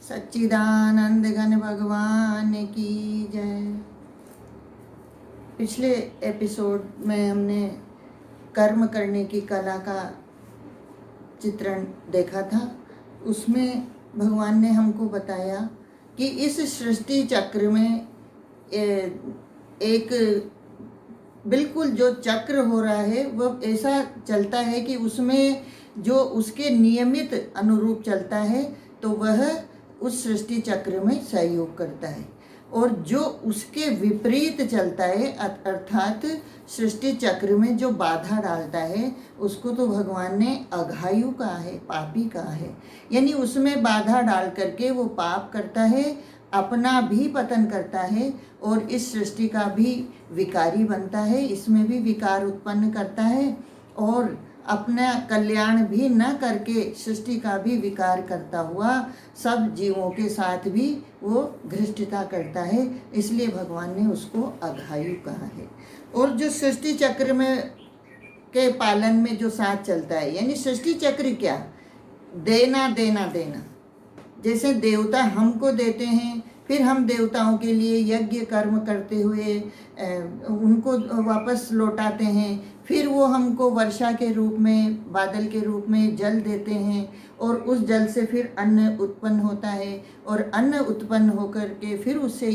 सच्चिदानंद घन भगवान की जय। पिछले एपिसोड में हमने कर्म करने की कला का चित्रण देखा था। उसमें भगवान ने हमको बताया कि इस सृष्टि चक्र में एक बिल्कुल जो चक्र हो रहा है वह ऐसा चलता है कि उसमें जो उसके नियमित अनुरूप चलता है तो वह उस सृष्टि चक्र में सहयोग करता है, और जो उसके विपरीत चलता है अर्थात सृष्टि चक्र में जो बाधा डालता है उसको तो भगवान ने अघायु कहा है, पापी कहा है। यानी उसमें बाधा डाल करके वो पाप करता है, अपना भी पतन करता है और इस सृष्टि का भी विकारी बनता है, इसमें भी विकार उत्पन्न करता है और अपना कल्याण भी न करके सृष्टि का भी विकार करता हुआ सब जीवों के साथ भी वो धृष्टता करता है। इसलिए भगवान ने उसको अघायु कहा है। और जो सृष्टि चक्र में के पालन में जो साथ चलता है, यानी सृष्टि चक्र क्या, देना देना देना। जैसे देवता हमको देते हैं, फिर हम देवताओं के लिए यज्ञ कर्म करते हुए उनको वापस लौटाते हैं, फिर वो हमको वर्षा के रूप में, बादल के रूप में जल देते हैं और उस जल से फिर अन्न उत्पन्न होता है और अन्न उत्पन्न होकर के फिर उससे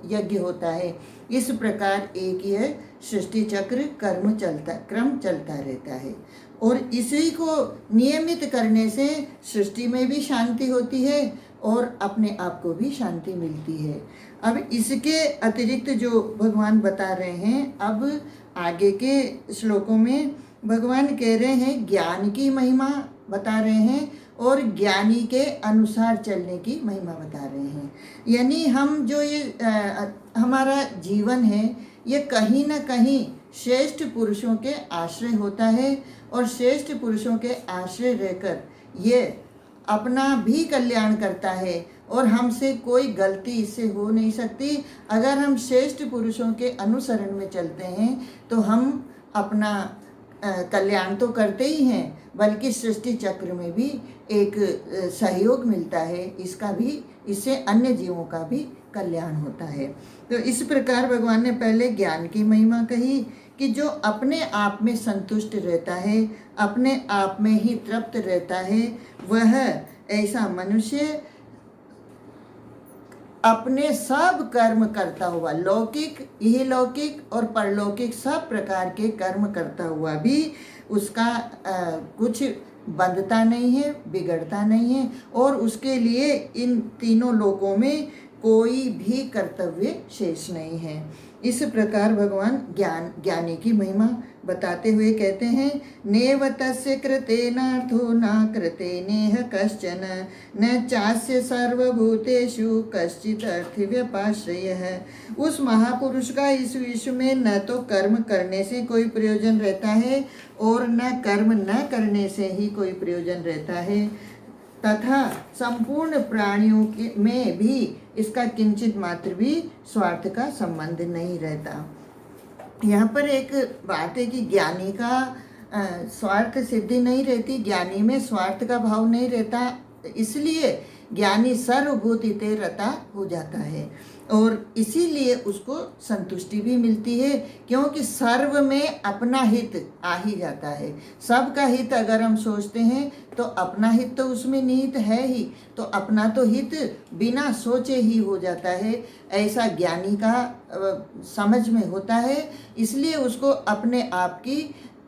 यज्ञ होता है। इस प्रकार एक यह सृष्टि चक्र क्रम चलता रहता है और इसी को नियमित करने से सृष्टि में भी शांति होती है और अपने आप को भी शांति मिलती है। अब इसके अतिरिक्त जो भगवान बता रहे हैं, अब आगे के श्लोकों में भगवान कह रहे हैं ज्ञान की महिमा बता रहे हैं और ज्ञानी के अनुसार चलने की महिमा बता रहे हैं। यानी हम जो ये हमारा जीवन है ये कहीं ना कहीं श्रेष्ठ पुरुषों के आश्रय होता है और श्रेष्ठ पुरुषों के आश्रय रहकर ये अपना भी कल्याण करता है और हमसे कोई गलती इससे हो नहीं सकती। अगर हम श्रेष्ठ पुरुषों के अनुसरण में चलते हैं तो हम अपना कल्याण तो करते ही हैं, बल्कि सृष्टि चक्र में भी एक सहयोग मिलता है, इसका भी, इससे अन्य जीवों का भी कल्याण होता है। तो इस प्रकार भगवान ने पहले ज्ञान की महिमा कही कि जो अपने आप में संतुष्ट रहता है, अपने आप में ही तृप्त रहता है, वह ऐसा मनुष्य अपने सब कर्म करता हुआ, लौकिक, इहलौकिक और परलौकिक सब प्रकार के कर्म करता हुआ भी उसका कुछ बंधता नहीं है, बिगड़ता नहीं है और उसके लिए इन तीनों लोकों में कोई भी कर्तव्य शेष नहीं है। इस प्रकार भगवान ज्ञानी की महिमा बताते हुए कहते हैं नेव तस्य कृतेनार्थो न कृते नेह कश्चन न चास्य सर्वभूतेषु कश्चित् अर्थ व्यपाश्रयः। उस महापुरुष का इस विश्व में न तो कर्म करने से कोई प्रयोजन रहता है और न कर्म न करने से ही कोई प्रयोजन रहता है, तथा संपूर्ण प्राणियों में भी इसका किंचित मात्र भी स्वार्थ का संबंध नहीं रहता। यहाँ पर एक बात है कि ज्ञानी का स्वार्थ सिद्धि नहीं रहती, ज्ञानी में स्वार्थ का भाव नहीं रहता, इसलिए ज्ञानी सर्वभूति ते रता हो जाता है और इसीलिए उसको संतुष्टि भी मिलती है, क्योंकि सर्व में अपना हित आ ही जाता है। सबका हित अगर हम सोचते हैं तो अपना हित तो उसमें निहित है ही, तो अपना तो हित बिना सोचे ही हो जाता है, ऐसा ज्ञानी का समझ में होता है। इसलिए उसको अपने आप की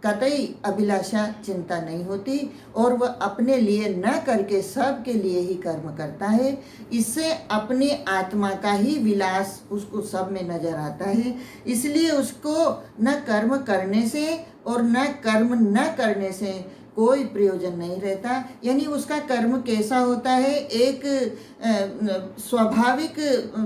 कतई अभिलाषा चिंता नहीं होती और वह अपने लिए न करके सब के लिए ही कर्म करता है। इससे अपनी आत्मा का ही विलास उसको सब में नजर आता है, इसलिए उसको न कर्म करने से और न कर्म न करने से कोई प्रयोजन नहीं रहता। यानी उसका कर्म कैसा होता है, एक स्वाभाविक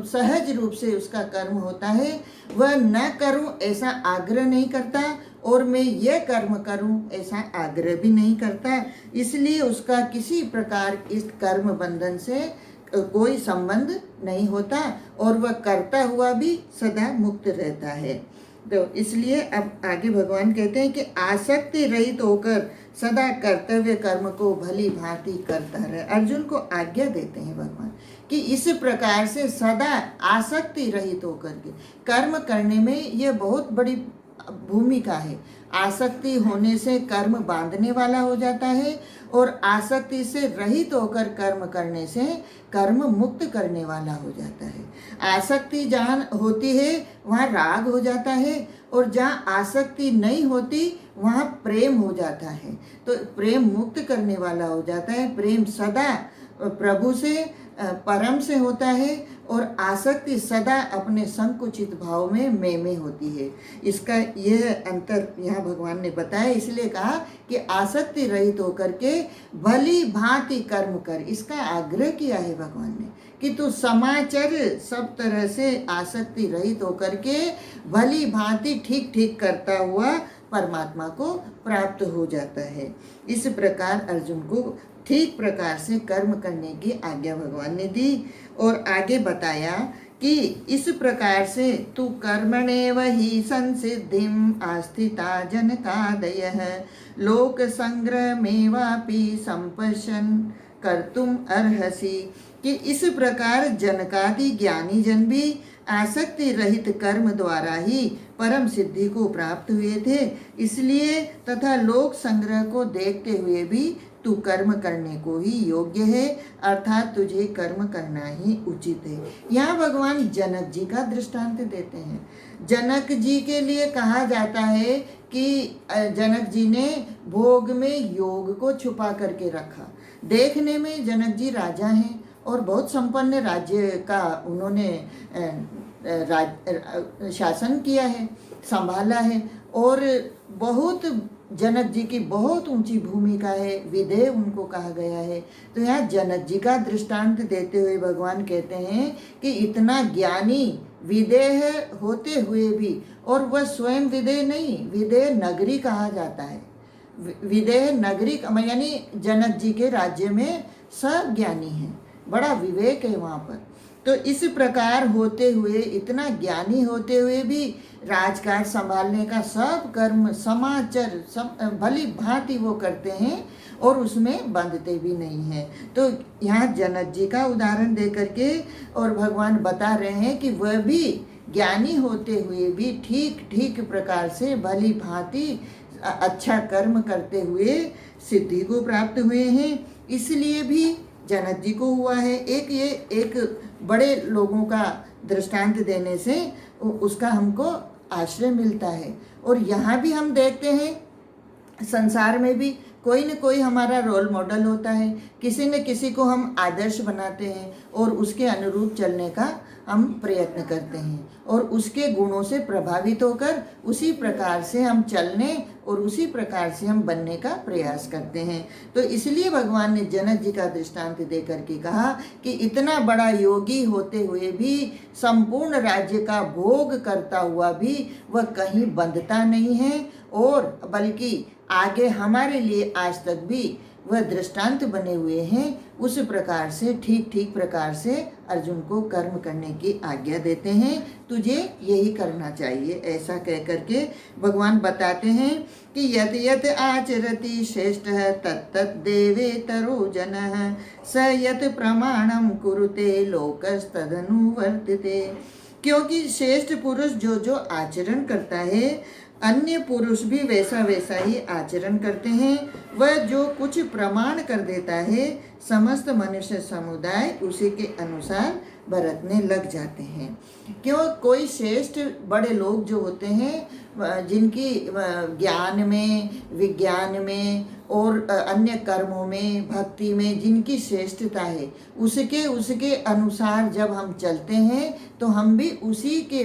सहज रूप से उसका कर्म होता है। वह न करूं ऐसा आग्रह नहीं करता और मैं ये कर्म करूं ऐसा आग्रह भी नहीं करता, इसलिए उसका किसी प्रकार इस कर्म बंधन से कोई संबंध नहीं होता और वह करता हुआ भी सदा मुक्त रहता है। तो इसलिए अब आगे भगवान कहते हैं कि आसक्ति रहित होकर सदा कर्तव्य कर्म को भली भांति करता रहे। अर्जुन को आज्ञा देते हैं भगवान कि इस प्रकार से सदा आसक्ति रहित होकर के कर्म करने में यह बहुत बड़ी भूमिका है। आसक्ति होने से कर्म बांधने वाला हो जाता है और आसक्ति से रहित होकर कर्म करने से कर्म मुक्त करने वाला हो जाता है। आसक्ति जहाँ होती है वहाँ राग हो जाता है और जहाँ आसक्ति नहीं होती वहाँ प्रेम हो जाता है। तो प्रेम मुक्त करने वाला हो जाता है। प्रेम सदा प्रभु से परम से होता है और आसक्ति सदा अपने संकुचित भाव में मैं होती है। इसका यह अंतर यहाँ भगवान ने बताया, इसलिए कहा कि आसक्ति रहित होकर के भली भांति कर्म कर। इसका आग्रह किया है भगवान ने कि तू समाचर सब तरह से आसक्ति रहित होकर के भली भांति ठीक ठीक करता हुआ परमात्मा को प्राप्त हो जाता है। इस प्रकार अर्जुन को ठीक प्रकार से कर्म करने की आज्ञा भगवान ने दी और आगे बताया कि इस प्रकार से तू कर्मणेव ही संसिद्धिम आस्थिता जनकादयः लोक संग्रहमेवापि संपश्यन् कर्तुम अर्हसि। कि इस प्रकार जनकादि ज्ञानी जन भी आसक्ति रहित कर्म द्वारा ही परम सिद्धि को प्राप्त हुए थे। इसलिए तथा लोक संग्रह को देखते हुए भी तू कर्म करने को ही योग्य है, अर्थात तुझे कर्म करना ही उचित है। यहाँ भगवान जनक जी का दृष्टांत देते हैं। जनक जी के लिए कहा जाता है कि जनक जी ने भोग में योग को छुपा करके रखा। देखने में जनक जी राजा हैं और बहुत संपन्न राज्य का उन्होंने शासन किया है, संभाला है और बहुत जनक जी की बहुत ऊंची भूमिका है, विदेह उनको कहा गया है। तो यहाँ जनक जी का दृष्टांत देते हुए भगवान कहते हैं कि इतना ज्ञानी विदेह होते हुए भी, और वह स्वयं विदेह नहीं, विदेह नगरी कहा जाता है। विदेह नगरी यानी जनक जी के राज्य में सब ज्ञानी हैं, बड़ा विवेक है वहाँ पर। तो इस प्रकार होते हुए, इतना ज्ञानी होते हुए भी राजकाज संभालने का सब कर्म समाचर सब भली भांति वो करते हैं और उसमें बंधते भी नहीं हैं। तो यहाँ जनक जी का उदाहरण दे करके और भगवान बता रहे हैं कि वह भी ज्ञानी होते हुए भी ठीक ठीक प्रकार से भली भांति अच्छा कर्म करते हुए सिद्धि को प्राप्त हुए हैं। इसलिए भी जनक जी को हुआ है। एक बड़े लोगों का दृष्टांत देने से उसका हमको आश्रय मिलता है। और यहाँ भी हम देखते हैं संसार में भी कोई न कोई हमारा रोल मॉडल होता है, किसी न किसी को हम आदर्श बनाते हैं और उसके अनुरूप चलने का हम प्रयत्न करते हैं और उसके गुणों से प्रभावित होकर उसी प्रकार से हम चलने और उसी प्रकार से हम बनने का प्रयास करते हैं। तो इसलिए भगवान ने जनक जी का दृष्टांत दे करके कहा कि इतना बड़ा योगी होते हुए भी, संपूर्ण राज्य का भोग करता हुआ भी वह कहीं बंधता नहीं है और बल्कि आगे हमारे लिए आज तक भी वह दृष्टांत बने हुए हैं। उस प्रकार से ठीक ठीक प्रकार से अर्जुन को कर्म करने की आज्ञा देते हैं। तुझे यही करना चाहिए, ऐसा कह करके भगवान बताते हैं कि यत यत आचरति श्रेष्ठ तत्तत् देवेतरो जनः स यत प्रमाणम कुरुते लोकस्तदनुवर्तिते। क्योंकि श्रेष्ठ पुरुष जो जो आचरण करता है, अन्य पुरुष भी वैसा वैसा ही आचरण करते हैं। वह जो कुछ प्रमाण कर देता है, समस्त मनुष्य समुदाय उसी के अनुसार बरतने लग जाते हैं। क्यों? कोई श्रेष्ठ बड़े लोग जो होते हैं, जिनकी ज्ञान में, विज्ञान में और अन्य कर्मों में, भक्ति में जिनकी श्रेष्ठता है, उसके अनुसार जब हम चलते हैं तो हम भी उसी के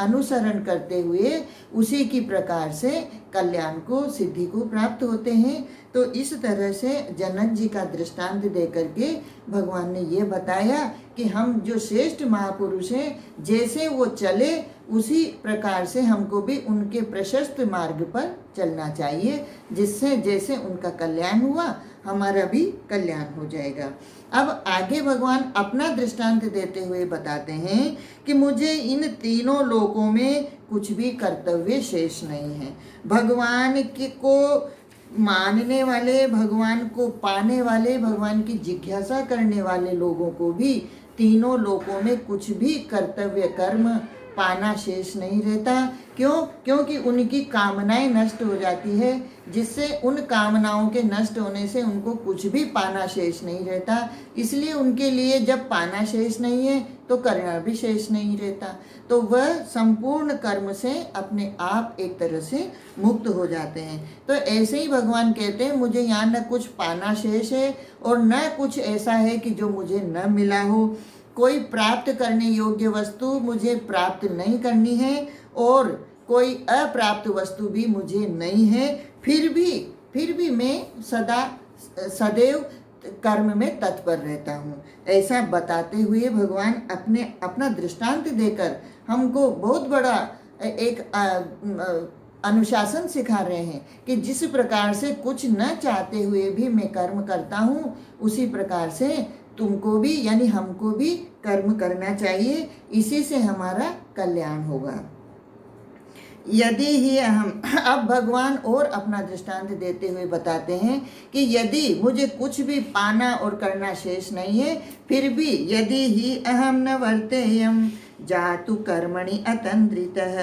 अनुसरण करते हुए उसी की प्रकार से कल्याण को, सिद्धि को प्राप्त होते हैं। तो इस तरह से जनक जी का दृष्टांत दे करके भगवान ने ये बताया कि हम जो श्रेष्ठ महापुरुष हैं, जैसे वो चले उसी प्रकार से हमको भी उनके प्रशस्त मार्ग पर चलना चाहिए, जिससे जैसे उनका कल्याण हुआ हमारा भी कल्याण हो जाएगा। अब आगे भगवान अपना दृष्टांत देते हुए बताते हैं कि मुझे इन तीनों लोकों में कुछ भी कर्तव्य शेष नहीं है। भगवान को मानने वाले, भगवान को पाने वाले, भगवान की जिज्ञासा करने वाले लोगों को भी तीनों लोकों में कुछ भी कर्तव्य कर्म पाना शेष नहीं रहता। क्यों? क्योंकि उनकी कामनाएं नष्ट हो जाती है, जिससे उन कामनाओं के नष्ट होने से उनको कुछ भी पाना शेष नहीं रहता। इसलिए उनके लिए जब पाना शेष नहीं है तो करना भी शेष नहीं रहता, तो वह संपूर्ण कर्म से अपने आप एक तरह से मुक्त हो जाते हैं। तो ऐसे ही भगवान कहते हैं मुझे यहाँ न कुछ पाना शेष है और न कुछ ऐसा है कि जो मुझे न मिला हो। कोई प्राप्त करने योग्य वस्तु मुझे प्राप्त नहीं करनी है और कोई अप्राप्त वस्तु भी मुझे नहीं है। फिर भी मैं सदैव कर्म में तत्पर रहता हूँ। ऐसा बताते हुए भगवान अपना दृष्टांत देकर हमको बहुत बड़ा एक अनुशासन सिखा रहे हैं कि जिस प्रकार से कुछ न चाहते हुए भी मैं कर्म करता हूँ, उसी प्रकार से तुमको भी यानी हमको भी कर्म करना चाहिए। इसी से हमारा कल्याण होगा। यदि ही हम अब भगवान और अपना दृष्टांत देते हुए बताते हैं कि यदि मुझे कुछ भी पाना और करना शेष नहीं है, फिर भी यदि ही अहम न वर्तेयम जातु कर्मणि अतंद्रितः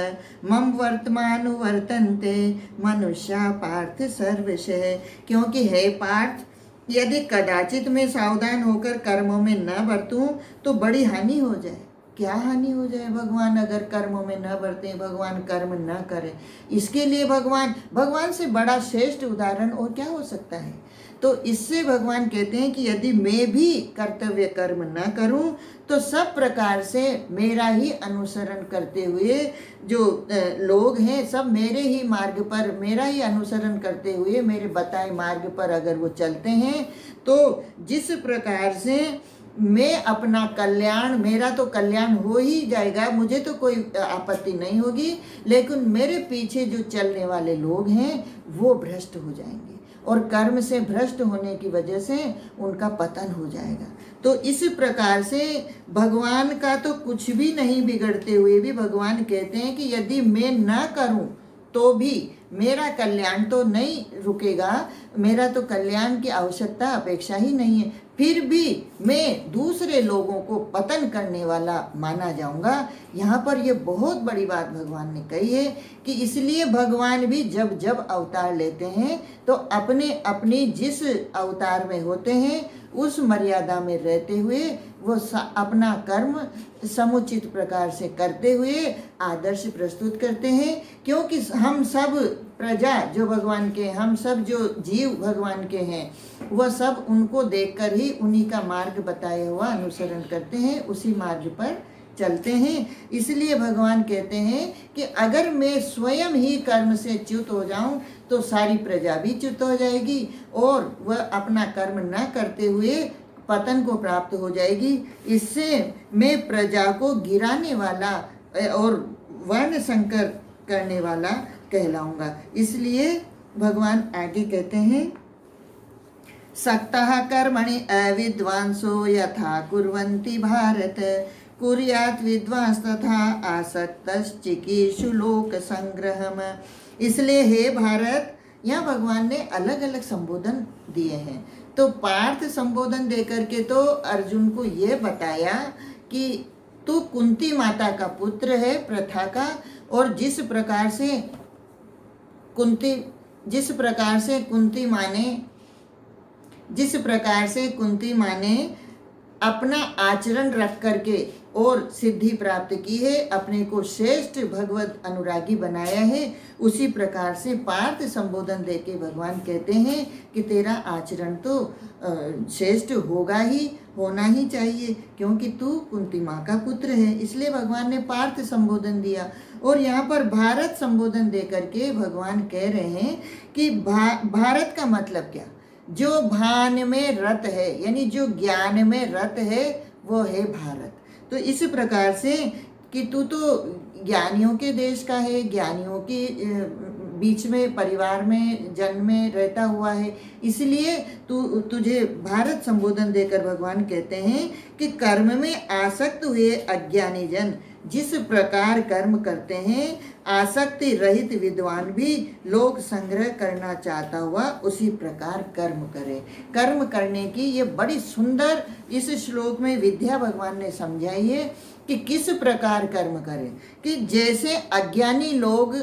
मम वर्तमान वर्तन्ते मनुष्या पार्थ सर्वशः। क्योंकि हे पार्थ, यदि कदाचित मैं सावधान होकर कर्मों में न बरतूं तो बड़ी हानि हो जाए। क्या हानि हो जाए? भगवान अगर कर्मों में न बरते, भगवान कर्म न करे, इसके लिए भगवान से बड़ा श्रेष्ठ उदाहरण और क्या हो सकता है। तो इससे भगवान कहते हैं कि यदि मैं भी कर्तव्य कर्म न करूं तो सब प्रकार से मेरा ही अनुसरण करते हुए जो लोग हैं, सब मेरे ही मार्ग पर, मेरा ही अनुसरण करते हुए मेरे बताए मार्ग पर अगर वो चलते हैं, तो जिस प्रकार से मैं अपना कल्याण, मेरा तो कल्याण हो ही जाएगा, मुझे तो कोई आपत्ति नहीं होगी, लेकिन मेरे पीछे जो चलने वाले लोग हैं वो भ्रष्ट हो जाएंगे और कर्म से भ्रष्ट होने की वजह से उनका पतन हो जाएगा। तो इस प्रकार से भगवान का तो कुछ भी नहीं बिगड़ते हुए भी भगवान कहते हैं कि यदि मैं न करूं तो भी मेरा कल्याण तो नहीं रुकेगा, मेरा तो कल्याण की आवश्यकता अपेक्षा ही नहीं है, फिर भी मैं दूसरे लोगों को पतन करने वाला माना जाऊंगा। यहाँ पर ये बहुत बड़ी बात भगवान ने कही है कि इसलिए भगवान भी जब जब अवतार लेते हैं तो अपनी जिस अवतार में होते हैं उस मर्यादा में रहते हुए वो अपना कर्म समुचित प्रकार से करते हुए आदर्श प्रस्तुत करते हैं। क्योंकि हम सब प्रजा जो भगवान के, हम सब जो जीव भगवान के हैं, वह सब उनको देखकर ही उन्हीं का मार्ग बताया हुआ अनुसरण करते हैं, उसी मार्ग पर चलते हैं। इसलिए भगवान कहते हैं कि अगर मैं स्वयं ही कर्म से च्युत हो जाऊं तो सारी प्रजा भी च्युत हो जाएगी और वह अपना कर्म न करते हुए पतन को प्राप्त हो जाएगी। इससे मैं प्रजा को गिराने वाला और वर्ण संकर करने वाला कहलाऊंगा। इसलिए भगवान आगे कहते हैं, सक्तः कर्मणि अविद्वांसो यथा कुर्वन्ति भारत कुर्यात् विद्वांस तथा आसक्तश्चिकीर्षु लोक संग्रहम। इसलिए हे भारत, यहाँ भगवान ने अलग अलग संबोधन दिए हैं। तो पार्थ संबोधन देकर के तो अर्जुन को ये बताया कि तू कुंती माता का पुत्र है, प्रथा का, और जिस प्रकार से कुंती माँ ने अपना आचरण रख करके और सिद्धि प्राप्त की है, अपने को श्रेष्ठ भगवत अनुरागी बनाया है, उसी प्रकार से पार्थ संबोधन देके भगवान कहते हैं कि तेरा आचरण तो श्रेष्ठ होगा ही, होना ही चाहिए, क्योंकि तू कुंती माँ का पुत्र है। इसलिए भगवान ने पार्थ संबोधन दिया। और यहाँ पर भारत संबोधन दे करके भगवान कह रहे हैं कि भारत का मतलब क्या? जो भान में रत है, यानी जो ज्ञान में रत है, वो है भारत। तो इस प्रकार से कि तू तो ज्ञानियों के देश का है, ज्ञानियों की बीच में परिवार में जन्मे रहता हुआ है, इसलिए तुझे भारत संबोधन देकर भगवान कहते हैं कि कर्म में आसक्त हुए अज्ञानी जन जिस प्रकार कर्म करते हैं, आसक्ति रहित विद्वान भी लोक संग्रह करना चाहता हुआ उसी प्रकार कर्म करे। कर्म करने की ये बड़ी सुंदर इस श्लोक में विद्या भगवान ने समझाई है कि किस प्रकार कर्म करें। कि जैसे अज्ञानी लोग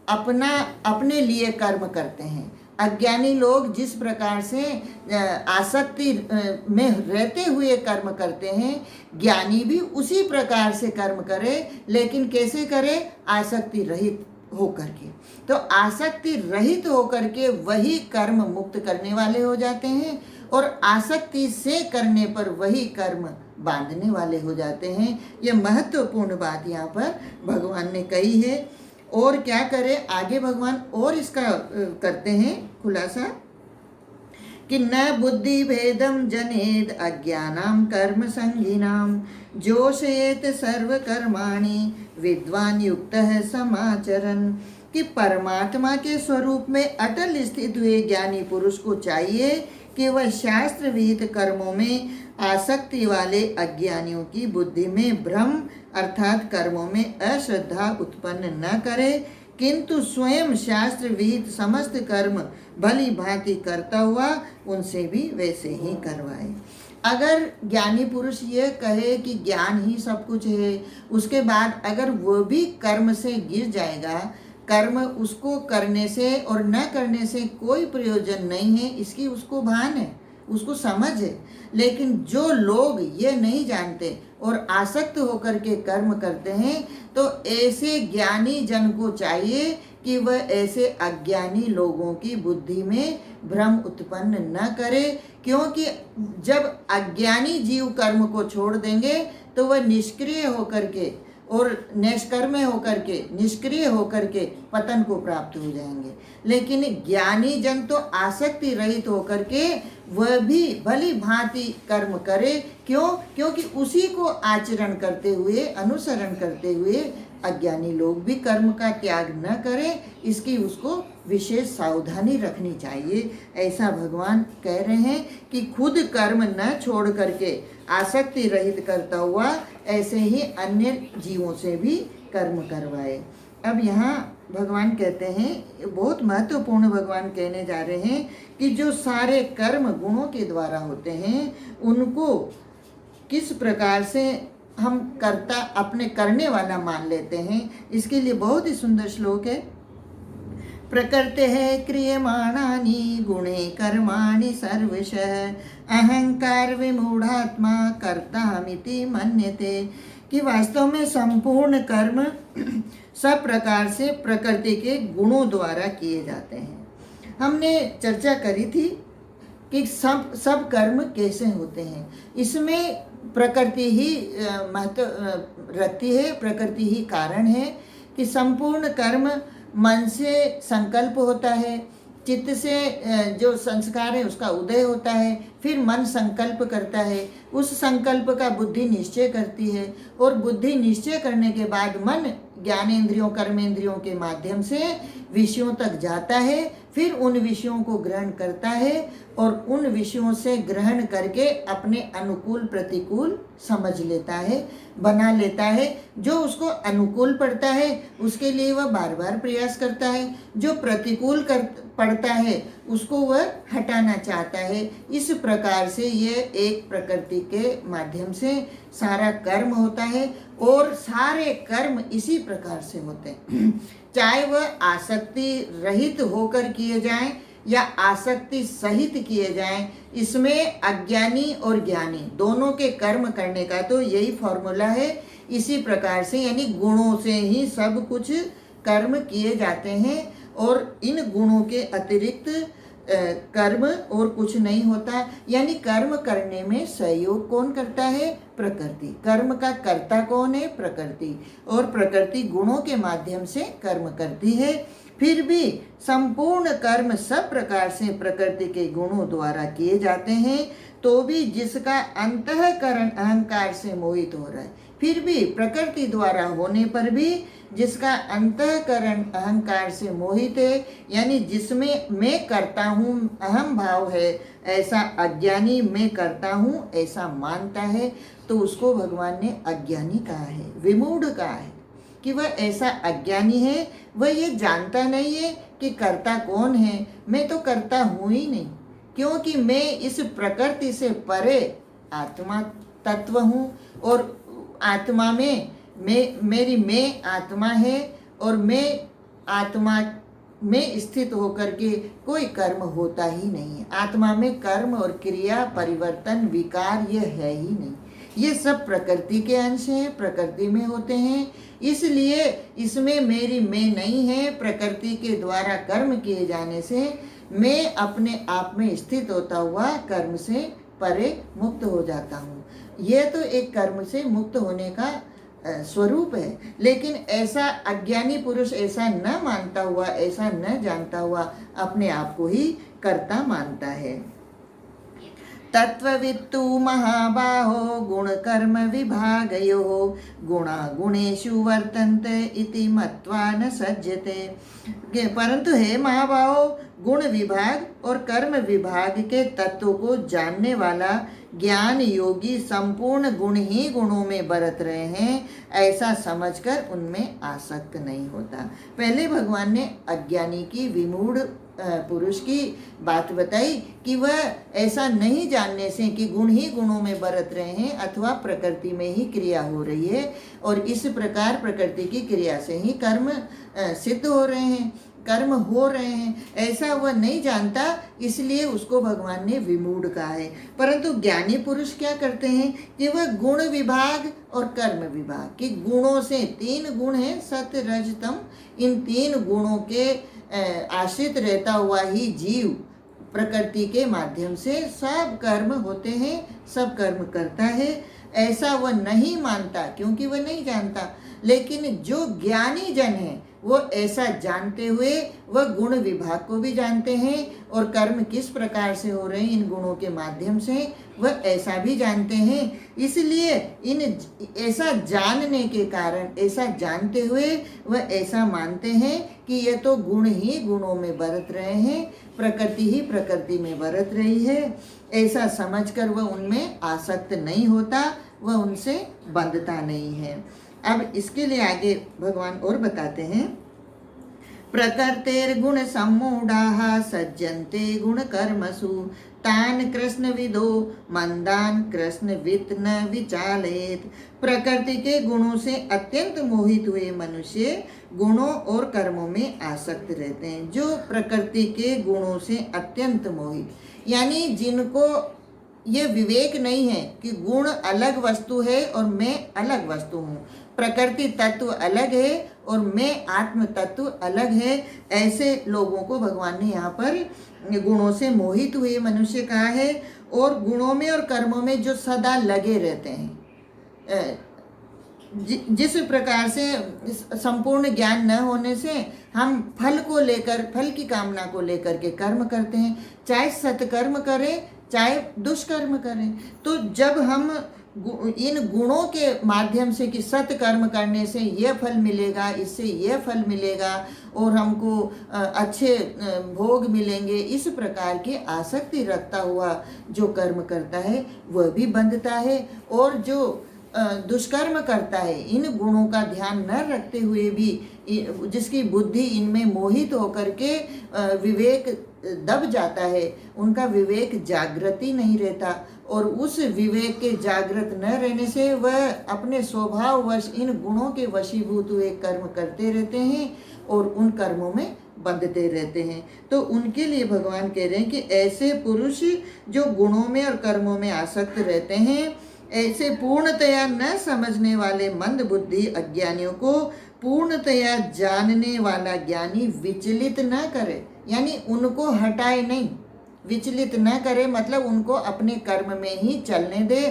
अपने लिए कर्म करते हैं, अज्ञानी लोग जिस प्रकार से आसक्ति में रहते हुए कर्म करते हैं, ज्ञानी भी उसी प्रकार से कर्म करे, लेकिन कैसे करे? आसक्ति रहित होकर के। तो आसक्ति रहित होकर के वही कर्म मुक्त करने वाले हो जाते हैं, और आसक्ति से करने पर वही कर्म बांधने वाले हो जाते हैं। ये महत्वपूर्ण बात यहाँ पर भगवान ने कही है। और क्या करें आगे भगवान और इसका करते हैं खुलासा कि न बुद्धि भेदम जनेद अज्ञानाम कर्म संगीनाम जोशयेत सर्व कर्माणि विद्वान युक्त है समाचरण। कि परमात्मा के स्वरूप में अटल स्थित हुए ज्ञानी पुरुष को चाहिए कि वह शास्त्र विहित कर्मों में आसक्ति वाले अज्ञानियों की बुद्धि में भ्रम अर्थात कर्मों में अश्रद्धा उत्पन्न न करे, किंतु स्वयं शास्त्र विहित समस्त कर्म भली भांति करता हुआ उनसे भी वैसे ही करवाए। अगर ज्ञानी पुरुष ये कहे कि ज्ञान ही सब कुछ है, उसके बाद अगर वो भी कर्म से गिर जाएगा, कर्म उसको करने से और न करने से कोई प्रयोजन नहीं है, इसकी उसको भान है, उसको समझ है। लेकिन जो लोग ये नहीं जानते और आसक्त होकर के कर्म करते हैं, तो ऐसे ज्ञानी जन को चाहिए कि वह ऐसे अज्ञानी लोगों की बुद्धि में भ्रम उत्पन्न न करे, क्योंकि जब अज्ञानी जीव कर्म को छोड़ देंगे तो वह निष्क्रिय होकर के और निष्कर्म होकर के निष्क्रिय होकर के पतन को प्राप्त हो जाएंगे। लेकिन ज्ञानी जन तो आसक्ति रहित होकर के वह भी भली भांति कर्म करे। क्यों? क्योंकि उसी को आचरण करते हुए अनुसरण करते हुए अज्ञानी लोग भी कर्म का त्याग न करें, इसकी उसको विशेष सावधानी रखनी चाहिए। ऐसा भगवान कह रहे हैं कि खुद कर्म न छोड़ करके आसक्ति रहित करता हुआ ऐसे ही अन्य जीवों से भी कर्म करवाए। अब यहाँ भगवान कहते हैं, बहुत महत्वपूर्ण भगवान कहने जा रहे हैं कि जो सारे कर्म गुणों के द्वारा होते हैं, उनको किस प्रकार से हम कर्ता अपने करने वाला मान लेते हैं, इसके लिए बहुत ही सुंदर श्लोक है। प्रकृते क्रियमाणानि गुणे कर्माणि सर्वशः अहंकार विमूढ़ात्मा कर्तामिति मन्यते। कि वास्तव में संपूर्ण कर्म सब प्रकार से प्रकृति के गुणों द्वारा किए जाते हैं। हमने चर्चा करी थी कि सब कर्म कैसे होते हैं। इसमें प्रकृति ही महत्व रखती है, प्रकृति ही कारण है। कि संपूर्ण कर्म मन से संकल्प होता है, चित्त से जो संस्कार है उसका उदय होता है, फिर मन संकल्प करता है, उस संकल्प का बुद्धि निश्चय करती है, और बुद्धि निश्चय करने के बाद मन ज्ञानेंद्रियों कर्मेंद्रियों के माध्यम से विषयों तक जाता है, फिर उन विषयों को ग्रहण करता है और उन विषयों से ग्रहण करके अपने अनुकूल प्रतिकूल समझ लेता है, बना लेता है। जो उसको अनुकूल पड़ता है उसके लिए वह बार बार प्रयास करता है, जो प्रतिकूल पड़ता है उसको वह हटाना चाहता है। इस प्रकार से ये एक प्रकृति के माध्यम से सारा कर्म होता है, और सारे कर्म इसी प्रकार से होते हैं। चाहे वह आसक्ति रहित होकर किए जाएं या आसक्ति सहित किए जाएं, इसमें अज्ञानी और ज्ञानी दोनों के कर्म करने का तो यही फॉर्मूला है। इसी प्रकार से यानी गुणों से ही सब कुछ कर्म किए जाते हैं, और इन गुणों के अतिरिक्त कर्म और कुछ नहीं होता। यानी कर्म करने में सहयोग कौन करता है? प्रकृति। कर्म का कर्ता कौन है? प्रकृति। और प्रकृति गुणों के माध्यम से कर्म करती है। फिर भी संपूर्ण कर्म सब प्रकार से प्रकृति के गुणों द्वारा किए जाते हैं। तो भी जिसका अंतःकरण अहंकार से मोहित हो रहा है, फिर भी प्रकृति द्वारा होने पर भी जिसका अंतःकरण अहंकार से मोहित है, यानी जिसमें मैं करता हूँ अहम भाव है, ऐसा अज्ञानी मैं करता हूँ ऐसा मानता है, तो उसको भगवान ने अज्ञानी कहा है, विमूढ़ कहा है कि वह ऐसा अज्ञानी है। वह ये जानता नहीं है कि करता कौन है, मैं तो करता हूँ ही नहीं, क्योंकि मैं इस प्रकृति से परे आत्मा तत्व हूँ, और आत्मा में मेरी मैं आत्मा है, और मैं आत्मा में स्थित होकर के कोई कर्म होता ही नहीं है। आत्मा में कर्म और क्रिया, परिवर्तन, विकार ये है ही नहीं, ये सब प्रकृति के अंश हैं, प्रकृति में होते हैं, इसलिए इसमें मेरी मैं नहीं है। प्रकृति के द्वारा कर्म किए जाने से मैं अपने आप में स्थित होता हुआ कर्म से परे मुक्त हो जाता हूँ। यह तो एक कर्म से मुक्त होने का स्वरूप है, लेकिन ऐसा अज्ञानी पुरुष ऐसा न मानता हुआ, ऐसा न जानता हुआ अपने आप को ही कर्ता मानता है। तत्ववित्तु महाबाहो गुण कर्म विभागयो गुणा गुणेषु वर्तन्ते इति मत्वा न सज्जते। परंतु हे महाबाहो, गुण विभाग और कर्म विभाग के तत्व को जानने वाला ज्ञान योगी संपूर्ण गुण ही गुणों में बरत रहे हैं, ऐसा समझकर उनमें आसक्त नहीं होता। पहले भगवान ने अज्ञानी की, विमूढ़ पुरुष की बात बताई कि वह ऐसा नहीं जानने से कि गुण ही गुणों में बरत रहे हैं अथवा प्रकृति में ही क्रिया हो रही है, और इस प्रकार प्रकृति की क्रिया से ही कर्म सिद्ध हो रहे हैं, कर्म हो रहे हैं, ऐसा वह नहीं जानता, इसलिए उसको भगवान ने विमूढ़ कहा है। परंतु ज्ञानी पुरुष क्या करते हैं कि वह गुण विभाग और कर्म विभाग के गुणों से, 3 गुण हैं सत्व रज तम, इन 3 गुणों के आश्रित रहता हुआ ही जीव प्रकृति के माध्यम से सब कर्म होते हैं, सब कर्म करता है, ऐसा वह नहीं मानता क्योंकि वह नहीं जानता। लेकिन जो ज्ञानी जन है वो ऐसा जानते हुए वह गुण विभाग को भी जानते हैं, और कर्म किस प्रकार से हो रहे हैं इन गुणों के माध्यम से वह ऐसा भी जानते हैं। इसलिए इन ऐसा जानने के कारण, ऐसा जानते हुए वह ऐसा मानते हैं कि ये तो गुण ही गुणों में बरत रहे हैं, प्रकृति ही प्रकृति में बरत रही है, ऐसा समझकर वह उनमें आसक्त नहीं होता, वह उनसे बंधता नहीं है। अब इसके लिए आगे भगवान और बताते हैं, प्रकृतेर गुण सम्मूढ़ाः सज्जन्ते गुण कर्मसु तान कृष्ण विदो मंदान कृष्ण वित्त न विचालेत। प्रकृति के गुणों से अत्यंत मोहित हुए मनुष्य गुणों और कर्मों में आसक्त रहते हैं। जो प्रकृति के गुणों से अत्यंत मोहित, यानी जिनको ये विवेक नहीं है कि गुण अलग वस्तु है और मैं अलग वस्तु हूँ, प्रकृति तत्व अलग है और मैं आत्म तत्व अलग है, ऐसे लोगों को भगवान ने यहाँ पर गुणों से मोहित हुए मनुष्य कहा है। और गुणों में और कर्मों में जो सदा लगे रहते हैं, जिस प्रकार से संपूर्ण ज्ञान न होने से हम फल को लेकर, फल की कामना को लेकर के कर्म करते हैं, चाहे सत्कर्म करें चाहे दुष्कर्म करें। तो जब हम इन गुणों के माध्यम से कि सत्कर्म करने से ये फल मिलेगा, इससे ये फल मिलेगा और हमको अच्छे भोग मिलेंगे, इस प्रकार की आसक्ति रखता हुआ जो कर्म करता है वह भी बंधता है। और जो दुष्कर्म करता है, इन गुणों का ध्यान न रखते हुए भी, जिसकी बुद्धि इनमें मोहित होकर के विवेक दब जाता है, उनका विवेक जागृति नहीं रहता, और उस विवेक के जागृत न रहने से वह अपने स्वभाववश इन गुणों के वशीभूत हुए कर्म करते रहते हैं और उन कर्मों में बंधते रहते हैं। तो उनके लिए भगवान कह रहे हैं कि ऐसे पुरुष जो गुणों में और कर्मों में आसक्त रहते हैं, ऐसे पूर्णतया न समझने वाले मंद बुद्धि अज्ञानियों को पूर्णतया जानने वाला ज्ञानी विचलित न करे, यानी उनको हटाए नहीं, विचलित न करे, मतलब उनको अपने कर्म में ही चलने दे।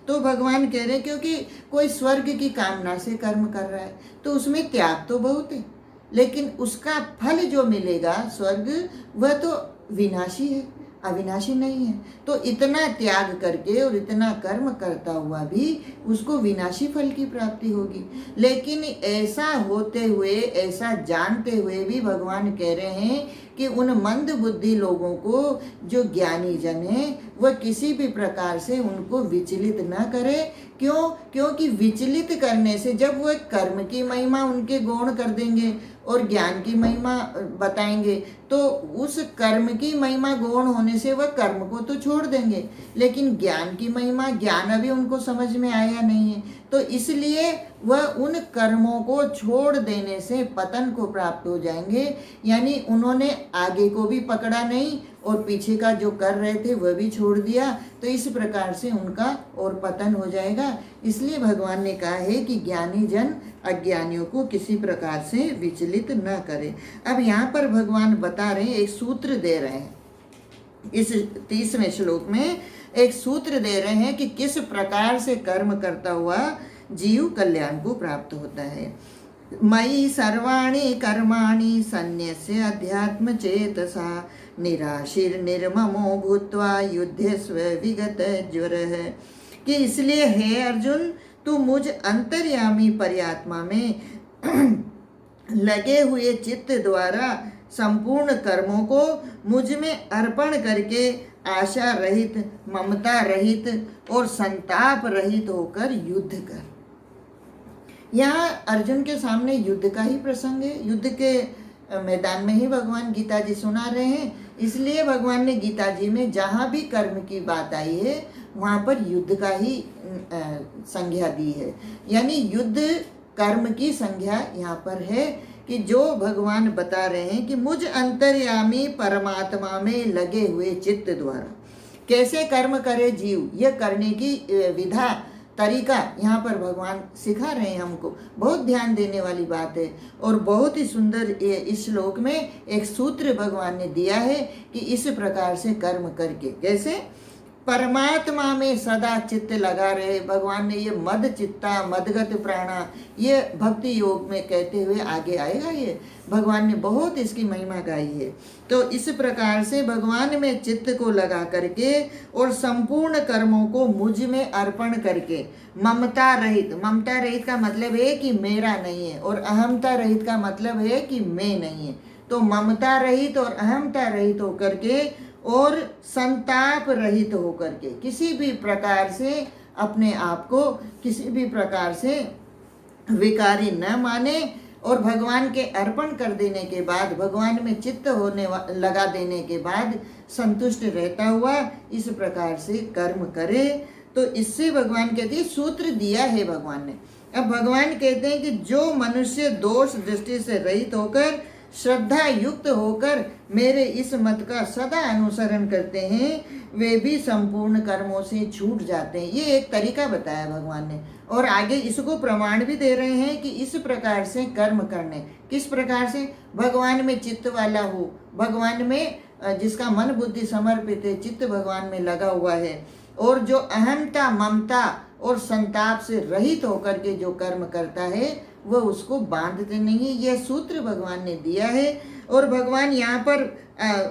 तो भगवान कह रहे हैं क्योंकि कोई स्वर्ग की कामना से कर्म कर रहा है तो उसमें त्याग तो बहुत है, लेकिन उसका फल जो मिलेगा स्वर्ग, वह तो विनाशी है, अविनाशी नहीं है। तो इतना त्याग करके और इतना कर्म करता हुआ भी उसको विनाशी फल की प्राप्ति होगी। लेकिन ऐसा होते हुए, ऐसा जानते हुए भी भगवान कह रहे हैं कि उन मंद बुद्धि लोगों को, जो ज्ञानी जन हैं, वह किसी भी प्रकार से उनको विचलित न करे। क्यों? क्योंकि विचलित करने से, जब वह कर्म की महिमा उनके गौण कर देंगे और ज्ञान की महिमा बताएंगे, तो उस कर्म की महिमा गौण होने से वह कर्म को तो छोड़ देंगे, लेकिन ज्ञान की महिमा, ज्ञान अभी उनको समझ में आया नहीं है, तो इसलिए वह उन कर्मों को छोड़ देने से पतन को प्राप्त हो जाएंगे। यानी उन्होंने आगे को भी पकड़ा नहीं और पीछे का जो कर रहे थे वह भी छोड़ दिया, तो इस प्रकार से उनका और पतन हो जाएगा। इसलिए भगवान ने कहा है कि ज्ञानी जन अज्ञानियों को किसी प्रकार से विचलित न करे। अब यहाँ पर भगवान बता रहे हैं, एक सूत्र दे रहे हैं, इस 30वें श्लोक में एक सूत्र दे रहे हैं कि किस प्रकार से कर्म करता हुआ जीव कल्याण को प्राप्त होता है। मयि सर्वाणि कर्माणि सन्न्यस्य अध्यात्म चेतसा निराशीर निर्ममो भूत्वा युध्यस्व विगत ज्वरः। कि इसलिए हे अर्जुन, तू मुझ अंतर्यामी परमात्मा में लगे हुए चित्त द्वारा संपूर्ण कर्मों को मुझ में अर्पण करके आशा रहित, ममता रहित और संताप रहित होकर युद्ध कर। यहाँ अर्जुन के सामने युद्ध का ही प्रसंग है। युद्ध के मैदान में ही भगवान गीता जी सुना रहे हैं, इसलिए भगवान ने गीता जी में जहाँ भी कर्म की बात आई है वहाँ पर युद्ध का ही संज्ञा दी है। यानी युद्ध कर्म की संज्ञा यहाँ पर है कि जो भगवान बता रहे हैं कि मुझ अंतर्यामी परमात्मा में लगे हुए चित्त द्वारा कैसे कर्म करे जीव, यह करने की विधा, तरीका यहाँ पर भगवान सिखा रहे हैं हमको। बहुत ध्यान देने वाली बात है और बहुत ही सुंदर इस श्लोक में एक सूत्र भगवान ने दिया है कि इस प्रकार से कर्म करके कैसे परमात्मा में सदा चित्त लगा रहे। भगवान ने ये मद चित्ता मदगत प्राणा, ये भक्ति योग में कहते हुए आगे आएगा। ये भगवान ने बहुत इसकी महिमा गाई है। तो इस प्रकार से भगवान में चित्त को लगा करके और संपूर्ण कर्मों को मुझ में अर्पण करके ममता रहित, ममता रहित का मतलब है कि मेरा नहीं है, और अहमता रहित का मतलब है कि मैं नहीं है। तो ममता रहित और अहमता रहित होकर के और संताप रहित होकर के किसी भी प्रकार से अपने आप को किसी भी प्रकार से विकारी न माने और भगवान के अर्पण कर देने के बाद, भगवान में चित्त लगा देने के बाद संतुष्ट रहता हुआ इस प्रकार से कर्म करे। तो इससे भगवान कहते हैं, सूत्र दिया है भगवान ने। अब भगवान कहते हैं कि जो मनुष्य दोष दृष्टि से रहित होकर श्रद्धा युक्त होकर मेरे इस मत का सदा अनुसरण करते हैं, वे भी संपूर्ण कर्मों से छूट जाते हैं। ये एक तरीका बताया भगवान ने, और आगे इसको प्रमाण भी दे रहे हैं कि इस प्रकार से कर्म करने, किस प्रकार से भगवान में चित्त वाला हो, भगवान में जिसका मन बुद्धि समर्पित है, चित्त भगवान में लगा हुआ है, और जो अहमता ममता और संताप से रहित होकर के जो कर्म करता है वह उसको बांधते नहीं है। यह सूत्र भगवान ने दिया है। और भगवान यहाँ पर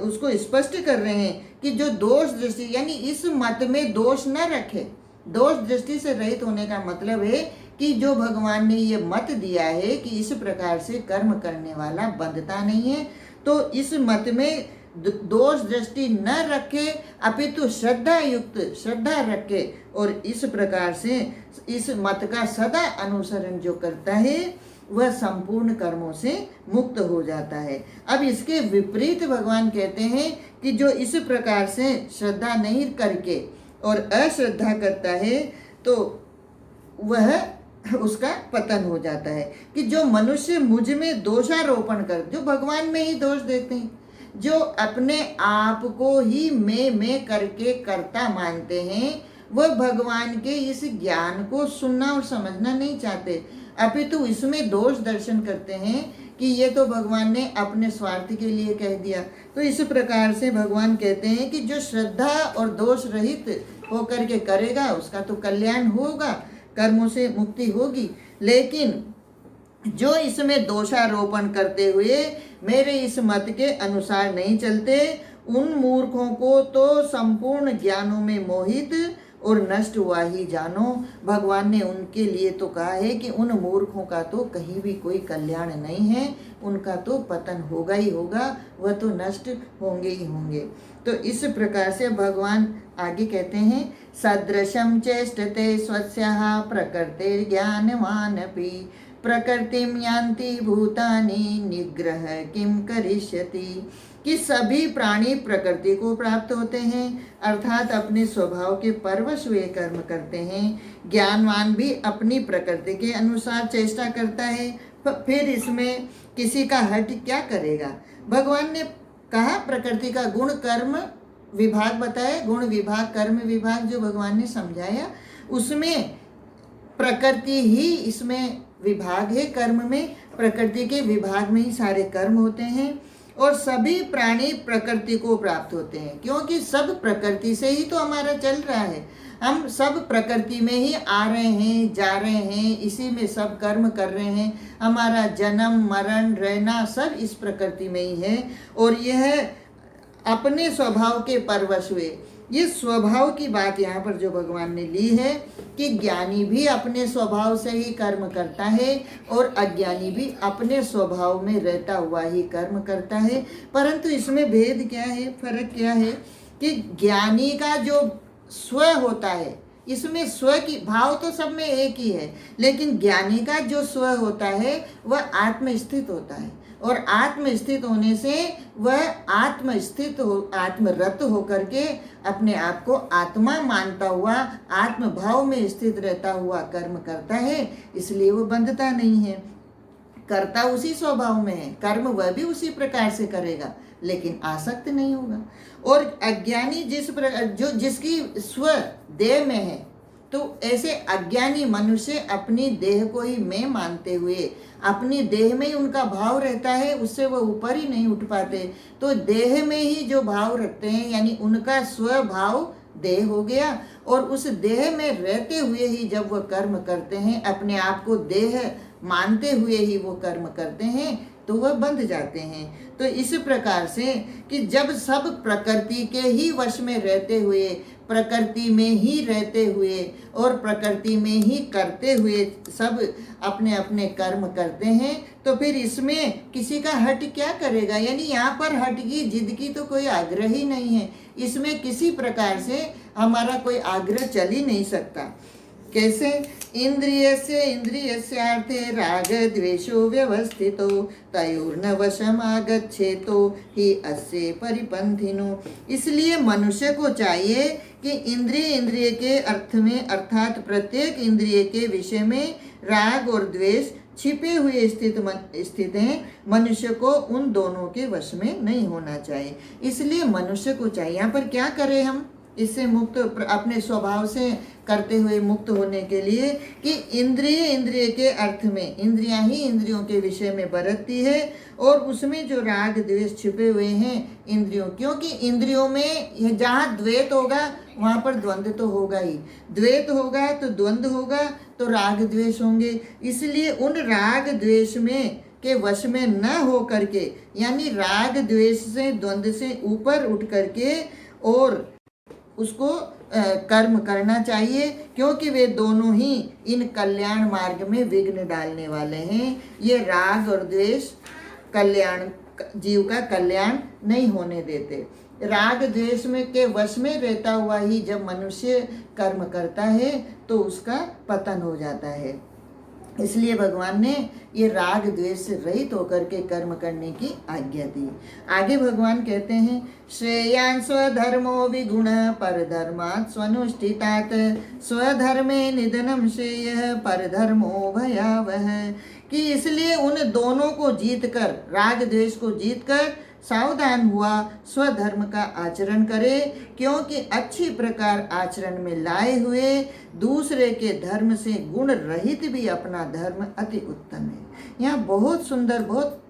उसको स्पष्ट कर रहे हैं कि जो दोष दृष्टि, यानी इस मत में दोष न रखे। दोष दृष्टि से रहित होने का मतलब है कि जो भगवान ने ये मत दिया है कि इस प्रकार से कर्म करने वाला बंधता नहीं है, तो इस मत में दोष दृष्टि न रखे, अपितु श्रद्धा युक्त श्रद्धा रखे और इस प्रकार से इस मत का सदा अनुसरण जो करता है वह संपूर्ण कर्मों से मुक्त हो जाता है। अब इसके विपरीत भगवान कहते हैं कि जो इस प्रकार से श्रद्धा नहीं करके और अश्रद्धा करता है तो वह उसका पतन हो जाता है। कि जो मनुष्य मुझ में दोषारोपण कर, जो भगवान में ही दोष देखते हैं, जो अपने आप को ही मैं करके कर्ता मानते हैं, वह भगवान के इस ज्ञान को सुनना और समझना नहीं चाहते, अपितु इसमें दोष दर्शन करते हैं कि ये तो भगवान ने अपने स्वार्थ के लिए कह दिया। तो इस प्रकार से भगवान कहते हैं कि जो श्रद्धा और दोष रहित होकर के करेगा उसका तो कल्याण होगा, कर्मों से मुक्ति होगी। लेकिन जो इसमें दोषारोपण करते हुए मेरे इस मत के अनुसार नहीं चलते, उन मूर्खों को तो संपूर्ण ज्ञानों में मोहित और नष्ट हुआ ही जानो। भगवान ने उनके लिए तो कहा है कि उन मूर्खों का तो कहीं भी कोई कल्याण नहीं है, उनका तो पतन होगा ही होगा, वह तो नष्ट होंगे ही होंगे। तो इस प्रकार से भगवान आगे कहते हैं, सदृशम चेष्टते स्वस्याः प्रकृतिर्ज्ञानवानपि प्रकृतिम यान्ति भूतानि निग्रह किम करिष्यति। कि सभी प्राणी प्रकृति को प्राप्त होते हैं, अर्थात अपने स्वभाव के परवश हुए कर्म करते हैं। ज्ञानवान भी अपनी प्रकृति के अनुसार चेष्टा करता है, फिर इसमें किसी का हट क्या करेगा। भगवान ने कहा प्रकृति का गुण कर्म विभाग बताया, गुण विभाग कर्म विभाग जो भगवान ने समझाया, उसमें प्रकृति ही इसमें विभाग है। कर्म में प्रकृति के विभाग में ही सारे कर्म होते हैं और सभी प्राणी प्रकृति को प्राप्त होते हैं, क्योंकि सब प्रकृति से ही तो हमारा चल रहा है। हम सब प्रकृति में ही आ रहे हैं, जा रहे हैं, इसी में सब कर्म कर रहे हैं। हमारा जन्म मरण रहना सब इस प्रकृति में ही है। और यह अपने स्वभाव के परवश हुए, ये स्वभाव की बात यहाँ पर जो भगवान ने ली है कि ज्ञानी भी अपने स्वभाव से ही कर्म करता है और अज्ञानी भी अपने स्वभाव में रहता हुआ ही कर्म करता है। परंतु इसमें भेद क्या है, फर्क क्या है कि ज्ञानी का जो स्व होता है, इसमें स्व की भाव तो सब में एक ही है, लेकिन ज्ञानी का जो स्व होता है वह आत्मस्थित होता है। और आत्मस्थित होने से वह आत्मस्थित हो, आत्मरत होकर के अपने आप को आत्मा मानता हुआ आत्मभाव में स्थित रहता हुआ कर्म करता है। इसलिए वो बंधता नहीं है, कर्ता उसी स्वभाव में है, कर्म वह भी उसी प्रकार से करेगा, लेकिन आसक्त नहीं होगा। और अज्ञानी जिस प्रकार जो जिसकी स्व देह में है, तो ऐसे अज्ञानी मनुष्य अपनी देह को ही मैं मानते हुए अपनी देह में ही उनका भाव रहता है, उससे वह ऊपर ही नहीं उठ पाते। तो देह में ही जो भाव रखते हैं, यानी उनका स्वभाव देह हो गया, और उस देह में रहते हुए ही जब वह कर्म करते हैं, अपने आप को देह मानते हुए ही वो कर्म करते हैं, तो वह बंध जाते हैं। तो इस प्रकार से कि जब सब प्रकृति के ही वश में रहते हुए, प्रकृति में ही रहते हुए और प्रकृति में ही करते हुए सब अपने अपने कर्म करते हैं, तो फिर इसमें किसी का हट क्या करेगा। यानी यहाँ पर हट की जिद की तो कोई आग्रह ही नहीं है, इसमें किसी प्रकार से हमारा कोई आग्रह चल ही नहीं सकता। कैसे? इंद्रियस्य इंद्रियस्यार्थे राग द्वेषो व्यवस्थितो तयोर्न वशम आगच्छेतो हि अस्य परिपंथिनो। इसलिए मनुष्य को चाहिए कि इंद्रिय के अर्थ में, अर्थात प्रत्येक इंद्रिय के विषय में राग और द्वेष छिपे हुए स्थित हैं। मनुष्य को उन दोनों के वश में नहीं होना चाहिए। इसलिए मनुष्य को चाहिए, यहाँ पर क्या करें हम इससे मुक्त, अपने स्वभाव से करते हुए मुक्त होने के लिए, कि इंद्रिय के अर्थ में, इंद्रियां ही इंद्रियों के विषय में बरतती है, और उसमें जो राग द्वेष छिपे हुए हैं इंद्रियों, क्योंकि इंद्रियों में जहाँ द्वैत होगा वहाँ पर द्वंद्व तो होगा ही, द्वैत होगा तो द्वंद्व होगा, तो राग द्वेष होंगे। इसलिए उन राग द्वेष में के वश में न हो करके, यानी राग द्वेष से द्वंद्व से ऊपर उठ करके और उसको कर्म करना चाहिए, क्योंकि वे दोनों ही इन कल्याण मार्ग में विघ्न डालने वाले हैं। ये राग और द्वेष कल्याण, जीव का कल्याण नहीं होने देते। राग द्वेष में के वश में रहता हुआ ही जब मनुष्य कर्म करता है तो उसका पतन हो जाता है। इसलिए भगवान ने ये राग द्वेष से रहित होकर के कर्म करने की आज्ञा दी। आगे भगवान कहते हैं, श्रेयान् स्वधर्मो विगुण परधर्मात् स्वनुष्ठितात् स्वधर्मे निधनम श्रेयः परधर्मो भयावह। कि इसलिए उन दोनों को जीतकर, राग द्वेष को जीतकर सावधान हुआ, स्वधर्म का आचरण करे, क्योंकि अच्छी प्रकार आचरण में लाए हुए दूसरे के धर्म से गुण रहित भी अपना धर्म अति उत्तम है। यहाँ बहुत सुंदर, बहुत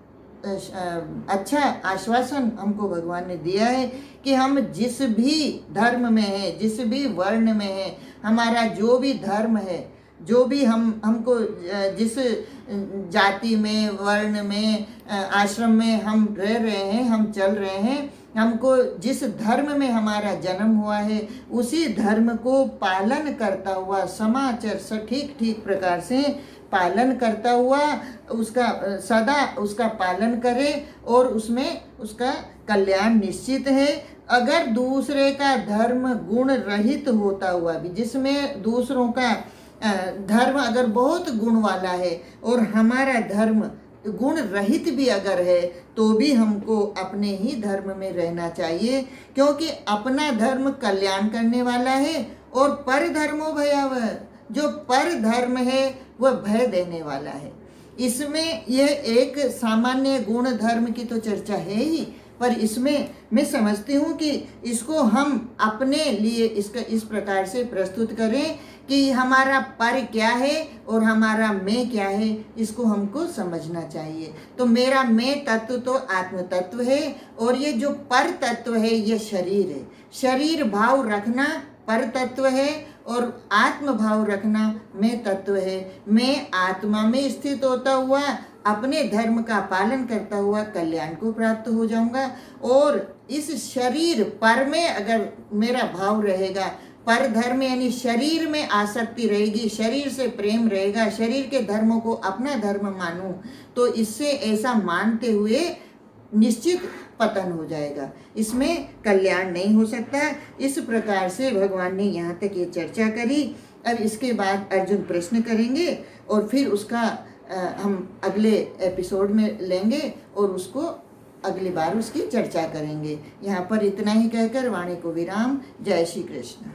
अच्छा आश्वासन हमको भगवान ने दिया है कि हम जिस भी धर्म में हैं, जिस भी वर्ण में हैं, हमारा जो भी धर्म है, जो भी हमको जिस जाति में, वर्ण में, आश्रम में हम रह रहे हैं, हम चल रहे हैं, हमको जिस धर्म में हमारा जन्म हुआ है उसी धर्म को पालन करता हुआ, समाचार सटीक ठीक प्रकार से पालन करता हुआ उसका सदा उसका पालन करे और उसमें उसका कल्याण निश्चित है। अगर दूसरे का धर्म गुण रहित होता हुआ भी, जिसमें दूसरों का धर्म अगर बहुत गुण वाला है और हमारा धर्म गुण रहित भी अगर है, तो भी हमको अपने ही धर्म में रहना चाहिए, क्योंकि अपना धर्म कल्याण करने वाला है और पर धर्मो भयावह, जो पर धर्म है वह भय देने वाला है। इसमें यह एक सामान्य गुण धर्म की तो चर्चा है ही, पर इसमें मैं समझती हूँ कि इसको हम अपने लिए इसका इस प्रकार से प्रस्तुत करें कि हमारा पर क्या है और हमारा मैं क्या है, इसको हमको समझना चाहिए। तो मेरा मैं तत्व तो आत्म तत्व है और ये जो पर तत्व है ये शरीर है। शरीर भाव रखना पर तत्व है और आत्म भाव रखना मैं तत्व है। मैं आत्मा में स्थित होता हुआ अपने धर्म का पालन करता हुआ कल्याण को प्राप्त हो जाऊंगा, और इस शरीर पर में अगर मेरा भाव रहेगा, पर धर्म यानी शरीर में आसक्ति रहेगी, शरीर से प्रेम रहेगा, शरीर के धर्मों को अपना धर्म मानूं, तो इससे ऐसा मानते हुए निश्चित पतन हो जाएगा, इसमें कल्याण नहीं हो सकता। इस प्रकार से भगवान ने यहाँ तक ये चर्चा करी। अब इसके बाद अर्जुन प्रश्न करेंगे और फिर उसका हम अगले एपिसोड में लेंगे और उसको अगली बार उसकी चर्चा करेंगे। यहाँ पर इतना ही कहकर वाणी को विराम। जय श्री कृष्ण।